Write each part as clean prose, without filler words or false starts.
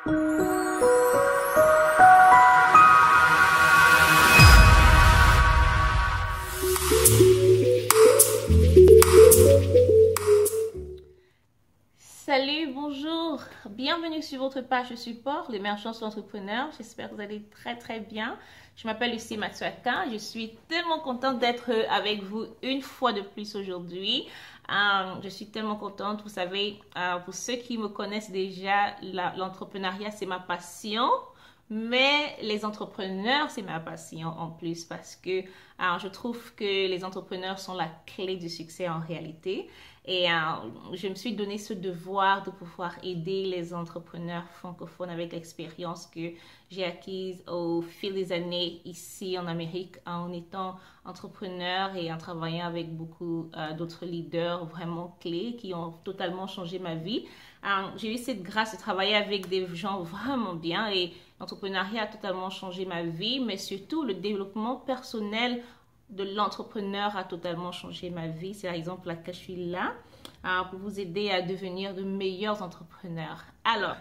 Salut, bonjour, bienvenue sur votre page de support, l'émergence d'entrepreneurs. J'espère que vous allez très bien. Je m'appelle Lucie Matsuaka. Je suis tellement contente d'être avec vous une fois de plus aujourd'hui. Je suis tellement contente. Vous savez, pour ceux qui me connaissent déjà, l'entrepreneuriat, c'est ma passion. Mais les entrepreneurs, c'est ma passion en plus parce que je trouve que les entrepreneurs sont la clé du succès en réalité. Et je me suis donné ce devoir de pouvoir aider les entrepreneurs francophones avec l'expérience que j'ai acquise au fil des années ici en Amérique en étant entrepreneur et en travaillant avec beaucoup d'autres leaders vraiment clés qui ont totalement changé ma vie. J'ai eu cette grâce de travailler avec des gens vraiment bien et l'entrepreneuriat a totalement changé ma vie, mais surtout le développement personnel de l'entrepreneur a totalement changé ma vie. C'est la raison pour laquelle je suis là, pour vous aider à devenir de meilleurs entrepreneurs. Alors,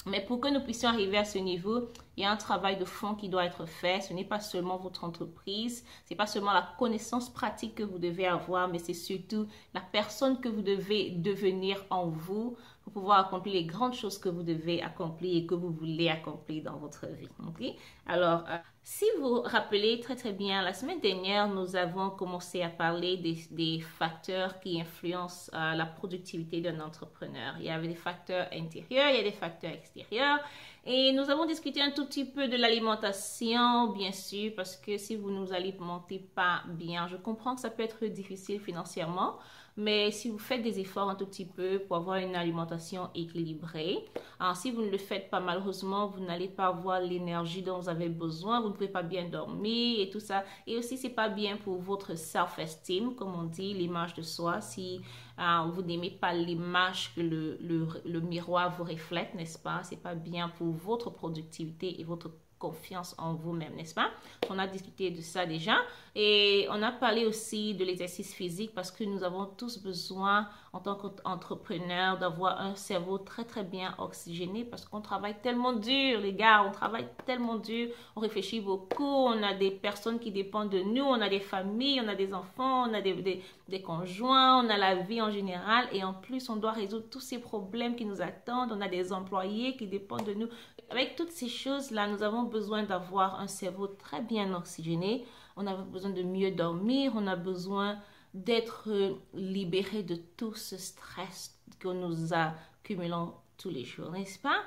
mais pour que nous puissions arriver à ce niveau, il y a un travail de fond qui doit être fait. Ce n'est pas seulement votre entreprise, ce n'est pas seulement la connaissance pratique que vous devez avoir, mais c'est surtout la personne que vous devez devenir en vous pour pouvoir accomplir les grandes choses que vous devez accomplir et que vous voulez accomplir dans votre vie. Okay? Alors, si vous vous rappelez très bien, la semaine dernière, nous avons commencé à parler des facteurs qui influencent la productivité d'un entrepreneur. Il y avait des facteurs intérieurs, il y a des facteurs extérieurs. Et nous avons discuté un tout petit peu de l'alimentation, bien sûr, parce que si vous ne vous alimentez pas bien, je comprends que ça peut être difficile financièrement, mais si vous faites des efforts un tout petit peu pour avoir une alimentation équilibrée, alors si vous ne le faites pas, malheureusement, vous n'allez pas avoir l'énergie dont vous avez besoin, vous ne pouvez pas bien dormir et tout ça. Et aussi, c'est pas bien pour votre self-esteem, comme on dit, l'image de soi. Si vous n'aimez pas l'image que le miroir vous reflète, n'est-ce pas? C'est pas bien pour votre productivité et votre confiance en vous-même, n'est-ce pas? On a discuté de ça déjà et on a parlé aussi de l'exercice physique parce que nous avons tous besoin en tant qu'entrepreneur d'avoir un cerveau très bien oxygéné parce qu'on travaille tellement dur, les gars, on travaille tellement dur, on réfléchit beaucoup, on a des personnes qui dépendent de nous, on a des familles, on a des enfants, on a des conjoints, on a la vie en général et en plus on doit résoudre tous ces problèmes qui nous attendent, on a des employés qui dépendent de nous. Avec toutes ces choses-là, nous avons besoin d'avoir un cerveau très bien oxygéné. On a besoin de mieux dormir. On a besoin d'être libéré de tout ce stress que nous accumulons tous les jours, n'est-ce pas?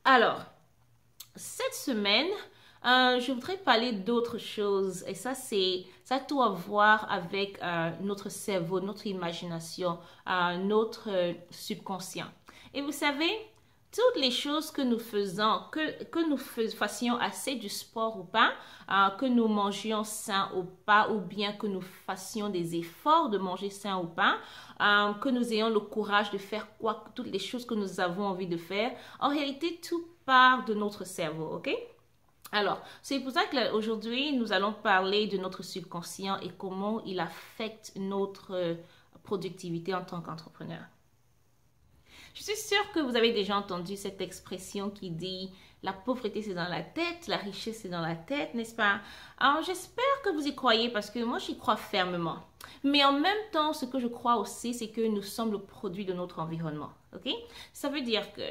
Alors, cette semaine, je voudrais parler d'autre chose. Et ça a tout à voir avec notre cerveau, notre imagination, notre subconscient. Et vous savez, toutes les choses que nous faisons, que nous fassions assez du sport ou pas, que nous mangions sain ou pas, ou bien que nous fassions des efforts de manger sain ou pas, que nous ayons le courage de faire toutes les choses que nous avons envie de faire, en réalité, tout part de notre cerveau, ok? Alors, c'est pour ça qu'aujourd'hui, nous allons parler de notre subconscient et comment il affecte notre productivité en tant qu'entrepreneur. Je suis sûre que vous avez déjà entendu cette expression qui dit « la pauvreté c'est dans la tête, la richesse c'est dans la tête », n'est-ce pas? Alors j'espère que vous y croyez parce que moi j'y crois fermement. Mais en même temps, ce que je crois aussi, c'est que nous sommes le produit de notre environnement. Ok? Ça veut dire que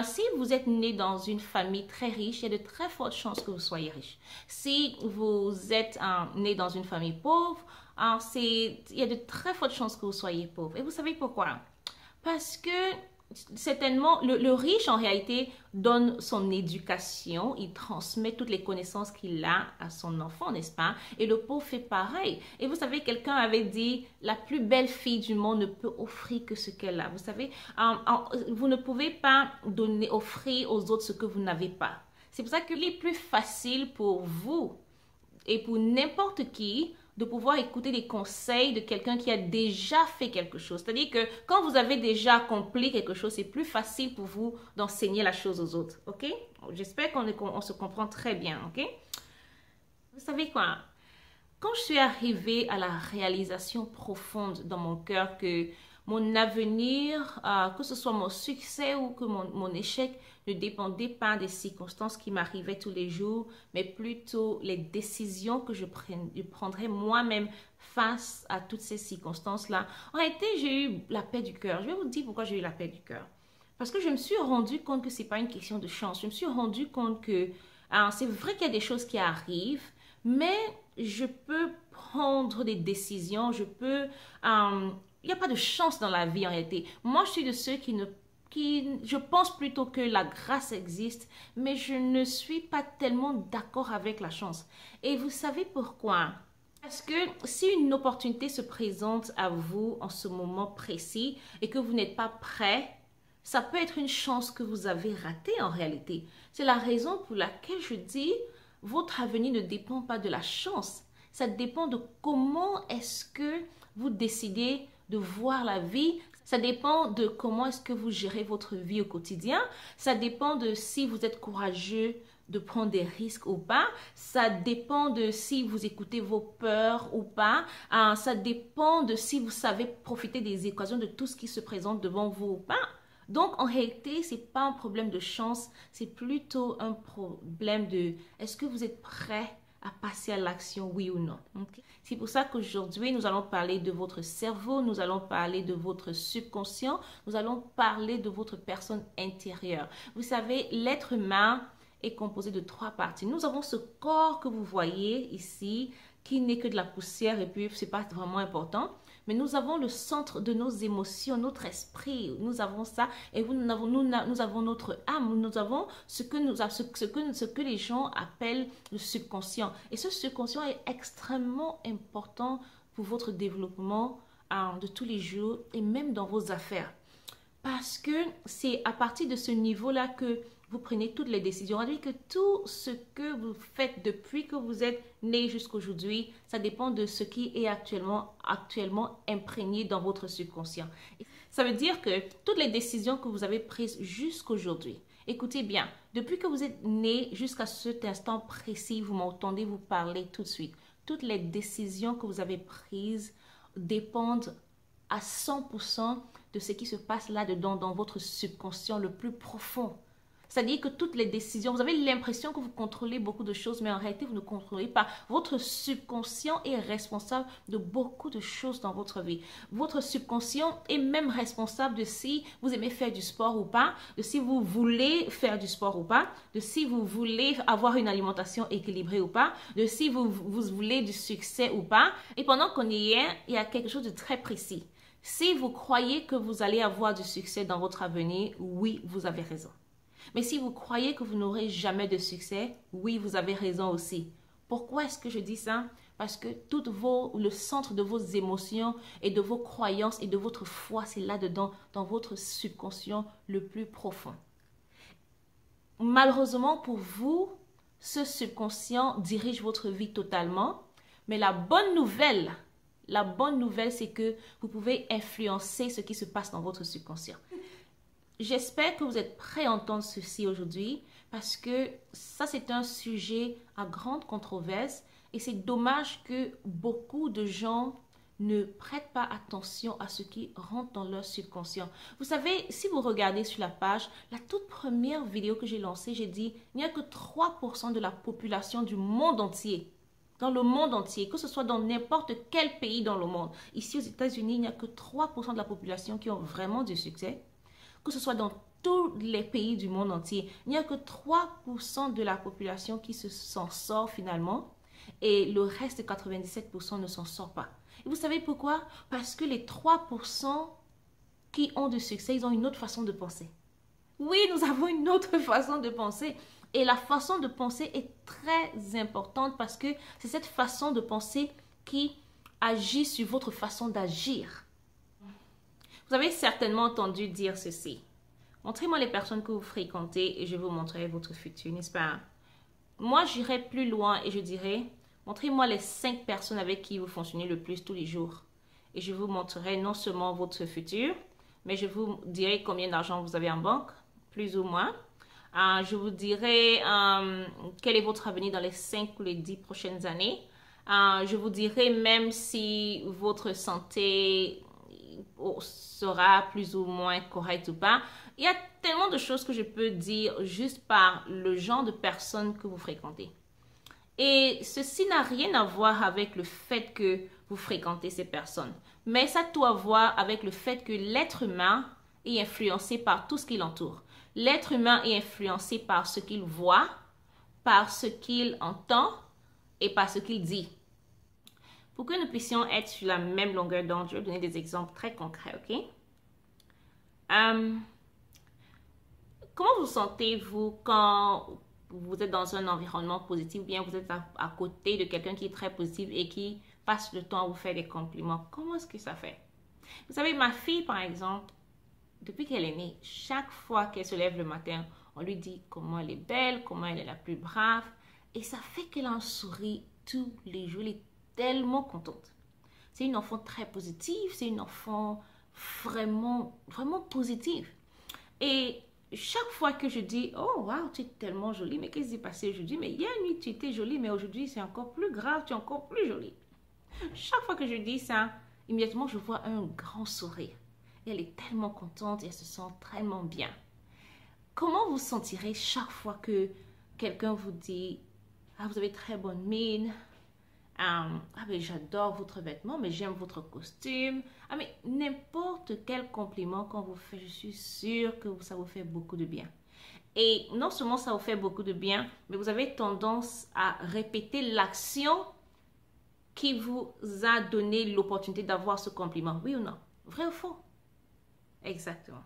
si vous êtes né dans une famille très riche, il y a de très fortes chances que vous soyez riche. Si vous êtes né dans une famille pauvre, il y a de très fortes chances que vous soyez pauvre. Et vous savez pourquoi? Parce que certainement, le riche en réalité donne son éducation, il transmet toutes les connaissances qu'il a à son enfant, n'est-ce pas? Et le pauvre fait pareil. Et vous savez, quelqu'un avait dit, la plus belle fille du monde ne peut offrir que ce qu'elle a. Vous savez, vous ne pouvez pas offrir aux autres ce que vous n'avez pas. C'est pour ça qu'il est plus facile pour vous et pour n'importe qui de pouvoir écouter les conseils de quelqu'un qui a déjà fait quelque chose. C'est-à-dire que quand vous avez déjà accompli quelque chose, c'est plus facile pour vous d'enseigner la chose aux autres. Ok? J'espère qu'on se comprend très bien. Ok? Vous savez quoi? Quand je suis arrivée à la réalisation profonde dans mon cœur que Mon avenir, que ce soit mon succès ou que mon échec, ne dépendait pas des circonstances qui m'arrivaient tous les jours, mais plutôt les décisions que je prendrais moi-même face à toutes ces circonstances-là. En réalité, j'ai eu la paix du cœur. Je vais vous dire pourquoi j'ai eu la paix du cœur. Parce que je me suis rendu compte que ce n'est pas une question de chance. Je me suis rendu compte que c'est vrai qu'il y a des choses qui arrivent, mais je peux prendre des décisions, il n'y a pas de chance dans la vie en réalité. Moi, je suis de ceux je pense plutôt que la grâce existe, mais je ne suis pas tellement d'accord avec la chance. Et vous savez pourquoi? Parce que si une opportunité se présente à vous en ce moment précis et que vous n'êtes pas prêt, ça peut être une chance que vous avez ratée en réalité. C'est la raison pour laquelle je dis, votre avenir ne dépend pas de la chance. Ça dépend de comment est-ce que vous décidez de voir la vie. Ça dépend de comment est-ce que vous gérez votre vie au quotidien. Ça dépend de si vous êtes courageux de prendre des risques ou pas. Ça dépend de si vous écoutez vos peurs ou pas. Ça dépend de si vous savez profiter des occasions de tout ce qui se présente devant vous ou pas. Donc, en réalité, ce n'est pas un problème de chance, c'est plutôt un problème de est-ce que vous êtes prêt à passer à l'action, oui ou non. Okay? C'est pour ça qu'aujourd'hui, nous allons parler de votre cerveau, nous allons parler de votre subconscient, nous allons parler de votre personne intérieure. Vous savez, l'être humain est composé de 3 parties. Nous avons ce corps que vous voyez ici, qui n'est que de la poussière et puis ce n'est pas vraiment important. Mais nous avons le centre de nos émotions, notre esprit, nous avons ça et nous avons notre âme, nous avons ce que les gens appellent le subconscient. Et ce subconscient est extrêmement important pour votre développement de tous les jours et même dans vos affaires. Parce que c'est à partir de ce niveau-là que vous prenez toutes les décisions. On dit que tout ce que vous faites depuis que vous êtes né jusqu'aujourd'hui, ça dépend de ce qui est actuellement imprégné dans votre subconscient. Ça veut dire que toutes les décisions que vous avez prises jusqu'aujourd'hui, écoutez bien, depuis que vous êtes né jusqu'à cet instant précis, vous m'entendez vous parler tout de suite. Toutes les décisions que vous avez prises dépendent à 100% de ce qui se passe là-dedans dans votre subconscient le plus profond. C'est-à-dire que toutes les décisions, vous avez l'impression que vous contrôlez beaucoup de choses, mais en réalité, vous ne contrôlez pas. Votre subconscient est responsable de beaucoup de choses dans votre vie. Votre subconscient est même responsable de si vous aimez faire du sport ou pas, de si vous voulez faire du sport ou pas, de si vous voulez avoir une alimentation équilibrée ou pas, de si vous voulez du succès ou pas. Et pendant qu'on y est, il y a quelque chose de très précis. Si vous croyez que vous allez avoir du succès dans votre avenir, oui, vous avez raison. Mais si vous croyez que vous n'aurez jamais de succès, oui, vous avez raison aussi. Pourquoi est-ce que je dis ça? Parce que le centre de vos émotions et de vos croyances et de votre foi, c'est là-dedans, dans votre subconscient le plus profond. Malheureusement pour vous, ce subconscient dirige votre vie totalement. Mais la bonne nouvelle, c'est que vous pouvez influencer ce qui se passe dans votre subconscient. J'espère que vous êtes prêts à entendre ceci aujourd'hui parce que ça, c'est un sujet à grande controverse et c'est dommage que beaucoup de gens ne prêtent pas attention à ce qui rentre dans leur subconscient. Vous savez, si vous regardez sur la page, la toute première vidéo que j'ai lancée, j'ai dit il n'y a que 3% de la population du monde entier. Dans le monde entier, que ce soit dans n'importe quel pays dans le monde. Ici aux États-Unis, il n'y a que 3% de la population qui ont vraiment du succès. Que ce soit dans tous les pays du monde entier, il n'y a que 3% de la population qui s'en sort finalement et le reste de 97% ne s'en sort pas. Et vous savez pourquoi? Parce que les 3% qui ont du succès, ils ont une autre façon de penser. Oui, nous avons une autre façon de penser. Et la façon de penser est très importante parce que c'est cette façon de penser qui agit sur votre façon d'agir. Vous avez certainement entendu dire ceci. Montrez-moi les personnes que vous fréquentez et je vous montrerai votre futur, n'est-ce pas? Moi, j'irai plus loin et je dirais, montrez-moi les 5 personnes avec qui vous fonctionnez le plus tous les jours. Et je vous montrerai non seulement votre futur, mais je vous dirai combien d'argent vous avez en banque, plus ou moins. Je vous dirai quel est votre avenir dans les 5 ou les 10 prochaines années. Je vous dirai même si votre santé sera plus ou moins correct ou pas. Il y a tellement de choses que je peux dire juste par le genre de personnes que vous fréquentez. Et ceci n'a rien à voir avec le fait que vous fréquentez ces personnes. Mais ça a tout à voir avec le fait que l'être humain est influencé par tout ce qui l'entoure. L'être humain est influencé par ce qu'il voit, par ce qu'il entend et par ce qu'il dit. Pour que nous puissions être sur la même longueur d'onde, je vais donner des exemples très concrets, ok? Comment vous sentez-vous quand vous êtes dans un environnement positif ou bien vous êtes à côté de quelqu'un qui est très positif et qui passe le temps à vous faire des compliments? Comment est-ce que ça fait? Vous savez, ma fille, par exemple, depuis qu'elle est née, chaque fois qu'elle se lève le matin, on lui dit comment elle est belle, comment elle est la plus brave. Et ça fait qu'elle en sourit tous les jours. Elle est tellement contente. C'est une enfant très positive. C'est une enfant vraiment, vraiment positive. Et chaque fois que je dis, oh wow, tu es tellement jolie, mais qu'est-ce qui s'est passé aujourd'hui? Mais hier nuit, tu étais jolie, mais aujourd'hui, c'est encore plus grave, tu es encore plus jolie. Chaque fois que je dis ça, immédiatement, je vois un grand sourire. Et elle est tellement contente et elle se sent tellement bien. Comment vous sentirez chaque fois que quelqu'un vous dit, ah, vous avez très bonne mine, ah, mais j'adore votre vêtement, mais j'aime votre costume. Ah, mais n'importe quel compliment qu'on vous fait, je suis sûre que ça vous fait beaucoup de bien. Et non seulement ça vous fait beaucoup de bien, mais vous avez tendance à répéter l'action qui vous a donné l'opportunité d'avoir ce compliment. Oui ou non? Vrai ou faux? Exactement.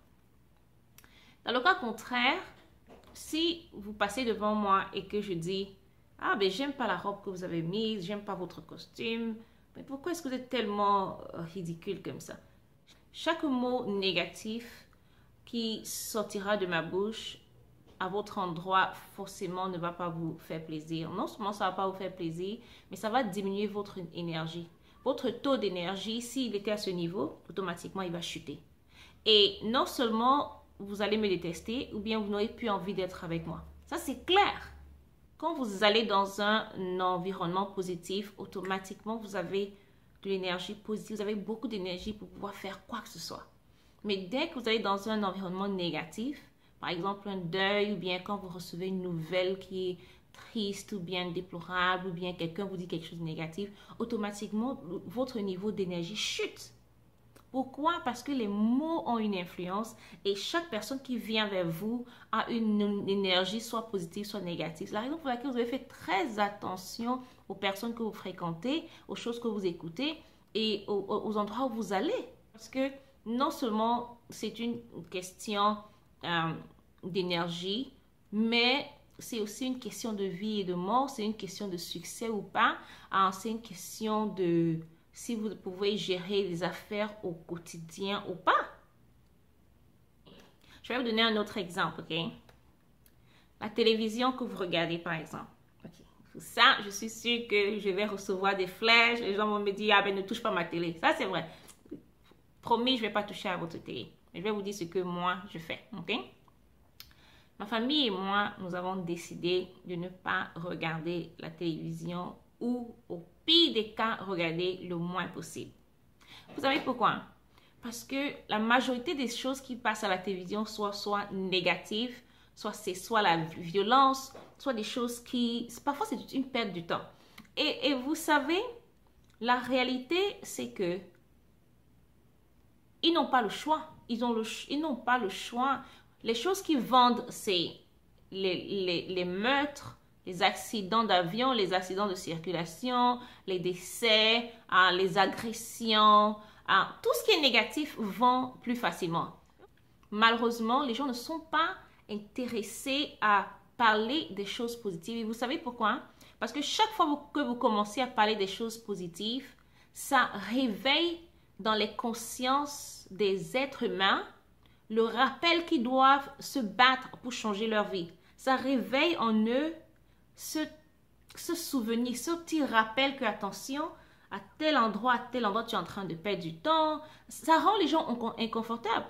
Dans le cas contraire, si vous passez devant moi et que je dis, ah ben j'aime pas la robe que vous avez mise, j'aime pas votre costume, mais pourquoi est-ce que vous êtes tellement ridicule comme ça? Chaque mot négatif qui sortira de ma bouche à votre endroit forcément ne va pas vous faire plaisir. Non seulement ça va pas vous faire plaisir, mais ça va diminuer votre énergie. Votre taux d'énergie, s'il était à ce niveau, automatiquement il va chuter. Et non seulement vous allez me détester, ou bien vous n'aurez plus envie d'être avec moi. Ça c'est clair. Quand vous allez dans un environnement positif, automatiquement, vous avez de l'énergie positive. Vous avez beaucoup d'énergie pour pouvoir faire quoi que ce soit. Mais dès que vous allez dans un environnement négatif, par exemple un deuil, ou bien quand vous recevez une nouvelle qui est triste, ou bien déplorable, ou bien quelqu'un vous dit quelque chose de négatif, automatiquement, votre niveau d'énergie chute. Pourquoi? Parce que les mots ont une influence et chaque personne qui vient vers vous a une énergie soit positive, soit négative. C'est la raison pour laquelle vous avez fait très attention aux personnes que vous fréquentez, aux choses que vous écoutez et aux endroits où vous allez. Parce que non seulement c'est une question d'énergie, mais c'est aussi une question de vie et de mort. C'est une question de succès ou pas. C'est une question de si vous pouvez gérer les affaires au quotidien ou pas. Je vais vous donner un autre exemple, ok? La télévision que vous regardez, par exemple. Okay. Ça, je suis sûre que je vais recevoir des flèches. Les gens vont me dire, ah ben ne touche pas ma télé. Ça, c'est vrai. Promis, je ne vais pas toucher à votre télé. Je vais vous dire ce que moi, je fais, ok? Ma famille et moi, nous avons décidé de ne pas regarder la télévision ou au pire des cas, regarder le moins possible. Vous savez pourquoi? Parce que la majorité des choses qui passent à la télévision soit négatives, soit la violence, soit des choses qui... Parfois, c'est une perte de temps. Et vous savez, la réalité, c'est que ils n'ont pas le choix. Ils n'ont pas le choix. Les choses qu'ils vendent, c'est les meurtres, les accidents d'avion, les accidents de circulation, les décès, les agressions, tout ce qui est négatif vend plus facilement. Malheureusement, les gens ne sont pas intéressés à parler des choses positives. Et vous savez pourquoi? Parce que chaque fois que vous commencez à parler des choses positives, ça réveille dans les consciences des êtres humains le rappel qu'ils doivent se battre pour changer leur vie. Ça réveille en eux ce souvenir, ce petit rappel que, attention, à tel endroit, tu es en train de perdre du temps. Ça rend les gens inconfortables.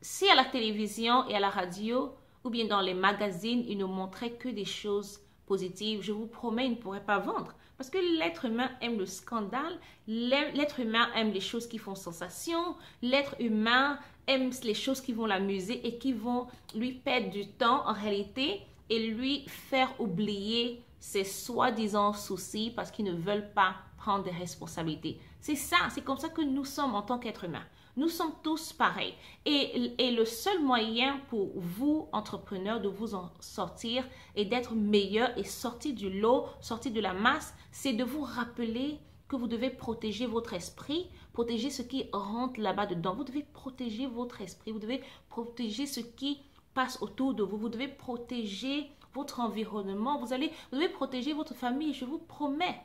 Si à la télévision et à la radio, ou bien dans les magazines, ils ne montraient que des choses positives, je vous promets, ils ne pourraient pas vendre. Parce que l'être humain aime le scandale, l'être humain aime les choses qui font sensation, l'être humain aime les choses qui vont l'amuser et qui vont lui perdre du temps en réalité et lui faire oublier ses soi-disant soucis parce qu'ils ne veulent pas prendre des responsabilités. C'est ça, c'est comme ça que nous sommes en tant qu'être humain. Nous sommes tous pareils. Et le seul moyen pour vous, entrepreneurs, de vous en sortir et d'être meilleur et sortir du lot, sortir de la masse, c'est de vous rappeler que vous devez protéger votre esprit, protéger ce qui rentre là-bas dedans. Vous devez protéger votre esprit, vous devez protéger ce qui passe autour de vous, vous devez protéger votre environnement, vous devez protéger votre famille, je vous promets.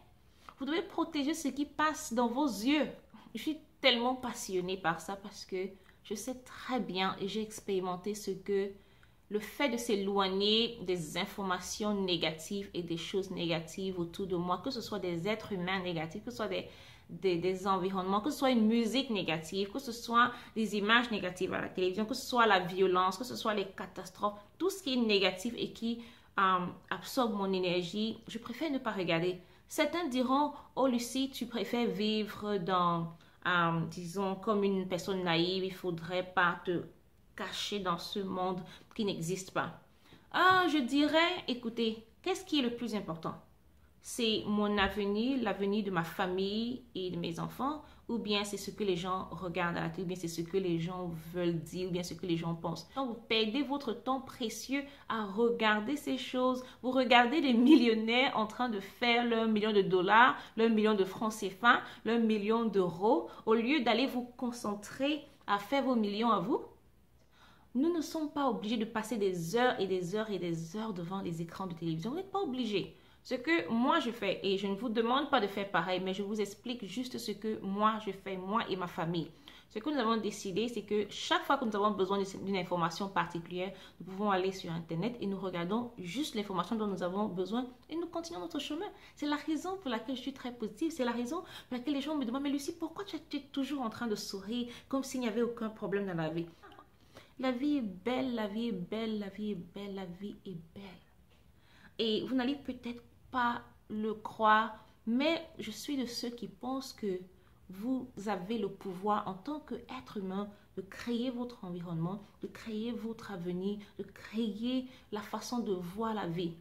Vous devez protéger ce qui passe dans vos yeux. Je suis tellement passionnée par ça parce que je sais très bien et j'ai expérimenté ce que le fait de s'éloigner des informations négatives et des choses négatives autour de moi, que ce soit des êtres humains négatifs, que ce soit des environnements, que ce soit une musique négative, que ce soit des images négatives à la télévision, que ce soit la violence, que ce soit les catastrophes, tout ce qui est négatif et qui absorbe mon énergie, je préfère ne pas regarder. Certains diront, oh Lucie, tu préfères vivre dans, disons, comme une personne naïve, il ne faudrait pas te cacher dans ce monde qui n'existe pas. Je dirais, écoutez, qu'est-ce qui est le plus important? C'est mon avenir, l'avenir de ma famille et de mes enfants, ou bien c'est ce que les gens regardent à la télé, ou bien c'est ce que les gens veulent dire, ou bien ce que les gens pensent. Donc, vous perdez votre temps précieux à regarder ces choses. Vous regardez des millionnaires en train de faire leur million de dollars, leur million de francs CFA, leur million d'euros, au lieu d'aller vous concentrer à faire vos millions à vous. Nous ne sommes pas obligés de passer des heures et des heures et des heures devant les écrans de télévision. Vous n'êtes pas obligés. Ce que moi je fais, et je ne vous demande pas de faire pareil, mais je vous explique juste ce que moi je fais, moi et ma famille. Ce que nous avons décidé, c'est que chaque fois que nous avons besoin d'une information particulière, nous pouvons aller sur Internet et nous regardons juste l'information dont nous avons besoin et nous continuons notre chemin. C'est la raison pour laquelle je suis très positive. C'est la raison pour laquelle les gens me demandent, mais Lucie, pourquoi tu es toujours en train de sourire comme s'il n'y avait aucun problème dans la vie? La vie est belle, la vie est belle, la vie est belle, la vie est belle. Et vous n'allez peut-être pas le croire, mais je suis de ceux qui pensent que vous avez le pouvoir en tant qu'être humain de créer votre environnement, de créer votre avenir, de créer la façon de voir la vie.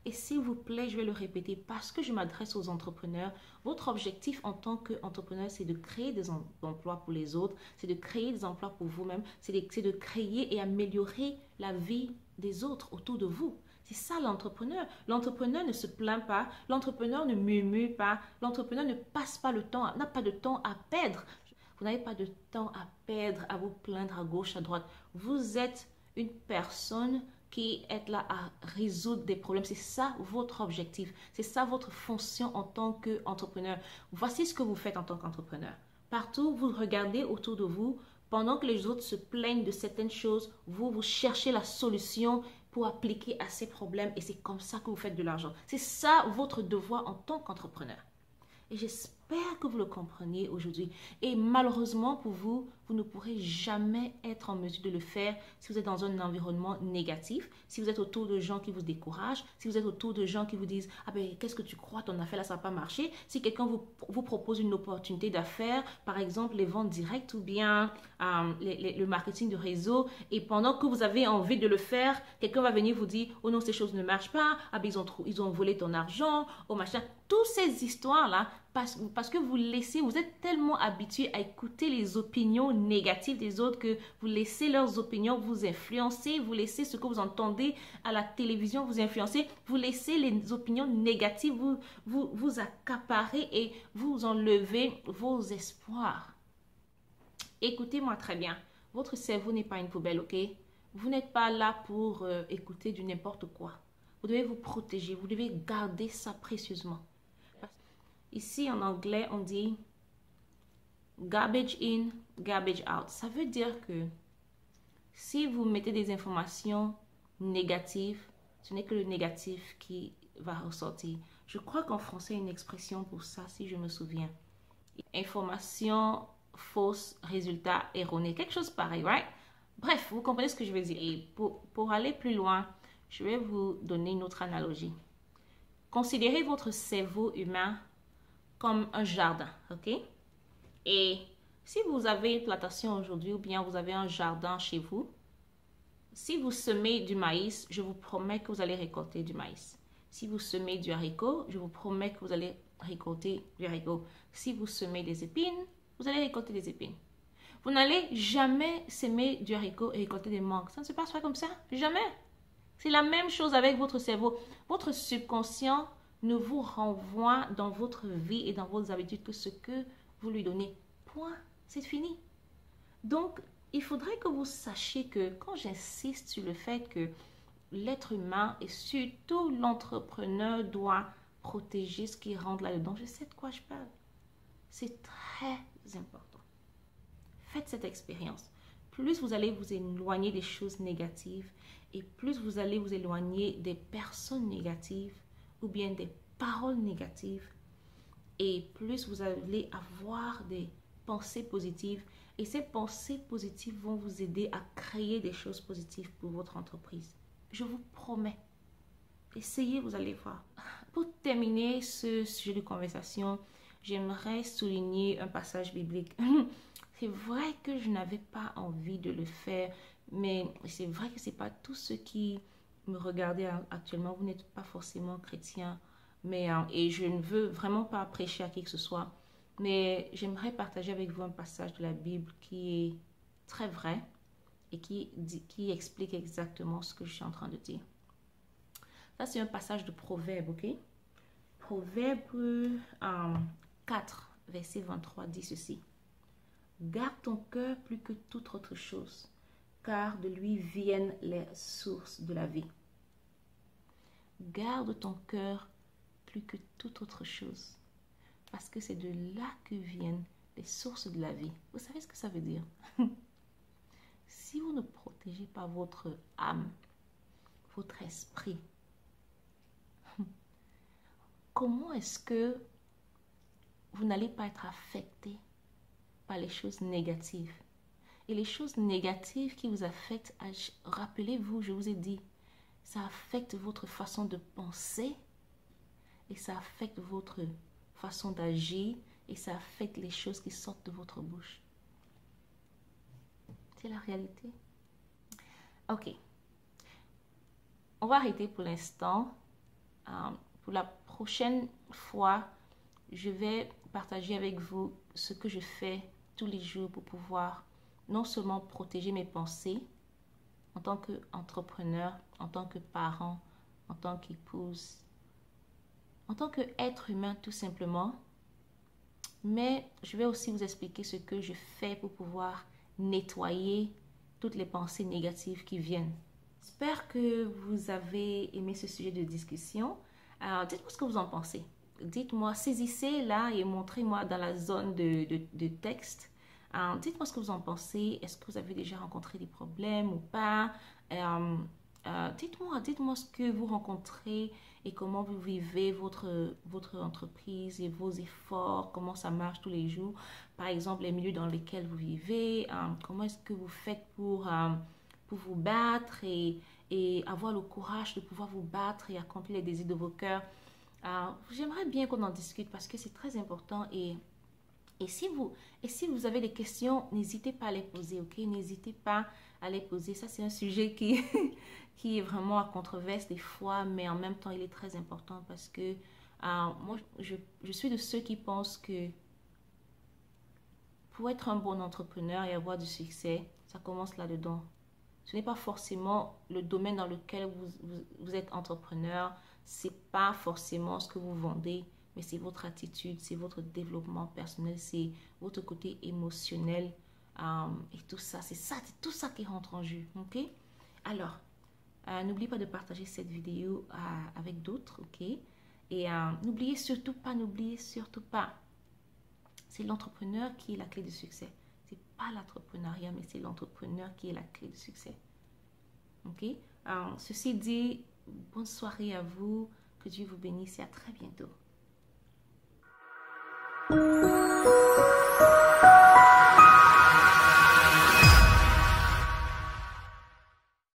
Et s'il vous plaît, je vais le répéter parce que je m'adresse aux entrepreneurs. Votre objectif en tant qu'entrepreneur, c'est de créer des emplois pour les autres, c'est de créer des emplois pour vous-même, c'est de créer et améliorer la vie des autres autour de vous. C'est ça l'entrepreneur. L'entrepreneur ne se plaint pas, l'entrepreneur ne murmure pas, l'entrepreneur ne passe pas le temps, n'a pas de temps à perdre. Vous n'avez pas de temps à perdre, à vous plaindre à gauche, à droite. Vous êtes une personne qui est là à résoudre des problèmes. C'est ça votre objectif. C'est ça votre fonction en tant qu'entrepreneur. Voici ce que vous faites en tant qu'entrepreneur. Partout, vous regardez autour de vous. Pendant que les autres se plaignent de certaines choses, vous cherchez la solution pour appliquer à ces problèmes et c'est comme ça que vous faites de l'argent. C'est ça votre devoir en tant qu'entrepreneur. Et j'espère que vous le compreniez aujourd'hui. Et malheureusement pour vous, vous ne pourrez jamais être en mesure de le faire si vous êtes dans un environnement négatif, si vous êtes autour de gens qui vous découragent, si vous êtes autour de gens qui vous disent « Ah ben, qu'est-ce que tu crois, ton affaire là, ça va pas marcher ?» Si quelqu'un vous propose une opportunité d'affaires, par exemple les ventes directes ou bien le marketing de réseau, et pendant que vous avez envie de le faire, quelqu'un va venir vous dire « Oh non, ces choses ne marchent pas, ah ben, ils ont volé ton argent, oh machin. » Toutes ces histoires-là, parce que vous êtes tellement habitué à écouter les opinions négatives des autres que vous laissez leurs opinions vous influencer, vous laissez ce que vous entendez à la télévision vous influencer, vous laissez les opinions négatives vous accaparer et vous enlever vos espoirs. Écoutez-moi très bien, votre cerveau n'est pas une poubelle, ok? Vous n'êtes pas là pour écouter du n'importe quoi. Vous devez vous protéger, vous devez garder ça précieusement. Ici, en anglais, on dit garbage in, garbage out. Ça veut dire que si vous mettez des informations négatives, ce n'est que le négatif qui va ressortir. Je crois qu'en français, il y a une expression pour ça, si je me souviens. Information fausse, résultat erroné. Quelque chose pareil, right? Bref, vous comprenez ce que je veux dire. Et pour aller plus loin, je vais vous donner une autre analogie. considérez votre cerveau humain comme un jardin, ok? Et si vous avez une plantation aujourd'hui ou bien vous avez un jardin chez vous, si vous semez du maïs, je vous promets que vous allez récolter du maïs. Si vous semez du haricot, je vous promets que vous allez récolter du haricot. Si vous semez des épines, vous allez récolter des épines. Vous n'allez jamais semer du haricot et récolter des mangues. Ça ne se passe pas comme ça. Jamais. C'est la même chose avec votre cerveau. Votre subconscient ne vous renvoie dans votre vie et dans vos habitudes que ce que vous lui donnez. Point. C'est fini. Donc, il faudrait que vous sachiez que quand j'insiste sur le fait que l'être humain et surtout l'entrepreneur doit protéger ce qui rentre là-dedans, je sais de quoi je parle. C'est très important. Faites cette expérience. Plus vous allez vous éloigner des choses négatives et plus vous allez vous éloigner des personnes négatives ou bien des paroles négatives et plus vous allez avoir des pensées positives et ces pensées positives vont vous aider à créer des choses positives pour votre entreprise. Je vous promets. Essayez, vous allez voir. Pour terminer ce sujet de conversation, j'aimerais souligner un passage biblique. C'est vrai que je n'avais pas envie de le faire, mais c'est vrai que ce n'est pas tous ceux qui me regardent actuellement. Vous n'êtes pas forcément chrétien, et je ne veux vraiment pas prêcher à qui que ce soit. Mais j'aimerais partager avec vous un passage de la Bible qui est très vrai et qui explique exactement ce que je suis en train de dire. Ça, c'est un passage de Proverbe, ok? Proverbe 4, verset 23 dit ceci. Garde ton cœur plus que toute autre chose, car de lui viennent les sources de la vie. Garde ton cœur plus que toute autre chose, parce que c'est de là que viennent les sources de la vie. Vous savez ce que ça veut dire? Si vous ne protégez pas votre âme, votre esprit, comment est-ce que vous n'allez pas être affecté par les choses négatives? Et les choses négatives qui vous affectent, rappelez-vous, je vous ai dit, ça affecte votre façon de penser et ça affecte votre façon d'agir et ça affecte les choses qui sortent de votre bouche. C'est la réalité. Ok. On va arrêter pour l'instant. Pour la prochaine fois, je vais partager avec vous ce que je fais tous les jours pour pouvoir non seulement protéger mes pensées en tant qu'entrepreneur, en tant que parent, en tant qu'épouse, en tant qu'être humain tout simplement, mais je vais aussi vous expliquer ce que je fais pour pouvoir nettoyer toutes les pensées négatives qui viennent. J'espère que vous avez aimé ce sujet de discussion. Dites-moi ce que vous en pensez. Dites-moi, saisissez là et montrez-moi dans la zone de texte. Dites-moi ce que vous en pensez. Est-ce que vous avez déjà rencontré des problèmes ou pas? Dites-moi ce que vous rencontrez et comment vous vivez votre entreprise et vos efforts, comment ça marche tous les jours. Par exemple, les milieux dans lesquels vous vivez, comment est-ce que vous faites pour vous battre et avoir le courage de pouvoir vous battre et accomplir les désirs de vos cœurs. J'aimerais bien qu'on en discute parce que c'est très important et si vous avez des questions, n'hésitez pas à les poser, ok? N'hésitez pas à les poser. Ça, c'est un sujet qui est vraiment à controverse des fois, mais en même temps, il est très important parce que moi, je suis de ceux qui pensent que pour être un bon entrepreneur et avoir du succès, ça commence là-dedans. Ce n'est pas forcément le domaine dans lequel vous êtes entrepreneur, c'est pas forcément ce que vous vendez, mais c'est votre attitude, c'est votre développement personnel, c'est votre côté émotionnel et tout ça. C'est tout ça qui rentre en jeu, ok? Alors, n'oubliez pas de partager cette vidéo avec d'autres, ok? Et n'oubliez surtout pas, c'est l'entrepreneur qui est la clé du succès. C'est pas l'entrepreneuriat, mais c'est l'entrepreneur qui est la clé du succès. Ok? Ceci dit, bonne soirée à vous. Que Dieu vous bénisse et à très bientôt.